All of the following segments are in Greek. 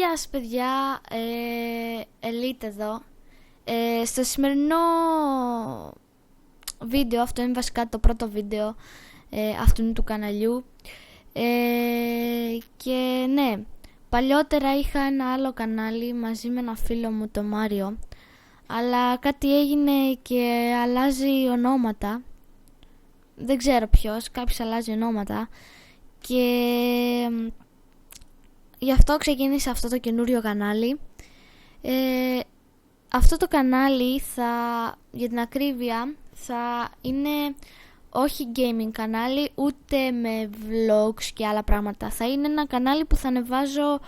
Γεια σας παιδιά, Elite εδώ. Στο σημερινό βίντεο, αυτό είναι βασικά το πρώτο βίντεο αυτού του καναλιού. Και ναι, παλιότερα είχα ένα άλλο κανάλι μαζί με ένα φίλο μου, το Μάριο. Αλλά κάτι έγινε και αλλάζει ονόματα. Δεν ξέρω ποιος, κάποιος αλλάζει ονόματα. Και γι' αυτό ξεκίνησα αυτό το καινούριο κανάλι. Αυτό το κανάλι για την ακρίβεια, θα είναι όχι gaming κανάλι, ούτε με vlogs και άλλα πράγματα. Θα είναι ένα κανάλι που θα ανεβάζω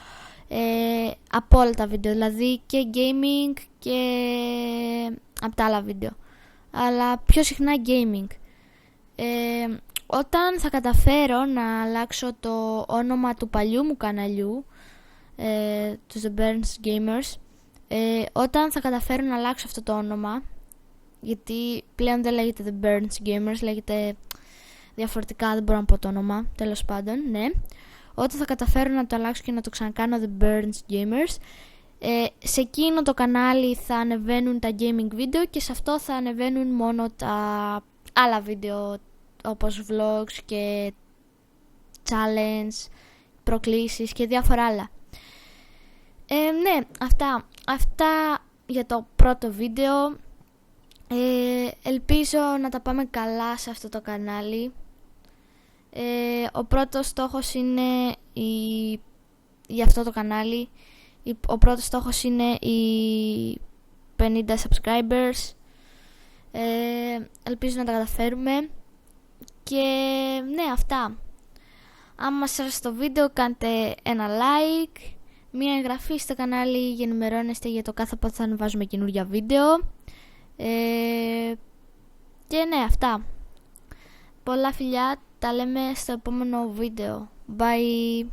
από όλα τα βίντεο, δηλαδή και gaming και από τα άλλα βίντεο. Αλλά πιο συχνά gaming. Όταν θα καταφέρω να αλλάξω το όνομα του παλιού μου καναλιού, του The Burns Gamers, όταν θα καταφέρω να αλλάξω αυτό το όνομα, γιατί πλέον δεν λέγεται The Burns Gamers, λέγεται διαφορετικά, δεν μπορώ να πω το όνομα, τέλος πάντων, ναι. Όταν θα καταφέρω να το αλλάξω και να το ξανακάνω The Burns Gamers, σε εκείνο το κανάλι θα ανεβαίνουν τα gaming βίντεο και σε αυτό θα ανεβαίνουν μόνο τα άλλα βίντεο, όπως vlogs και challenge, προκλήσεις και διάφορα άλλα. Ναι, αυτά για το πρώτο βίντεο. Ελπίζω να τα πάμε καλά σε αυτό το κανάλι. Ο πρώτος στόχος είναι για αυτό το κανάλι, ο πρώτος στόχος είναι οι 50 subscribers. Ελπίζω να τα καταφέρουμε. Και ναι, αυτά. Αν σας άρεσε το βίντεο, κάντε ένα like, μια εγγραφή στο κανάλι για να ενημερώνεστε για το κάθε πότε θα ανεβάζουμε καινούργια βίντεο. Και ναι, αυτά. Πολλά φιλιά, τα λέμε στο επόμενο βίντεο. Bye.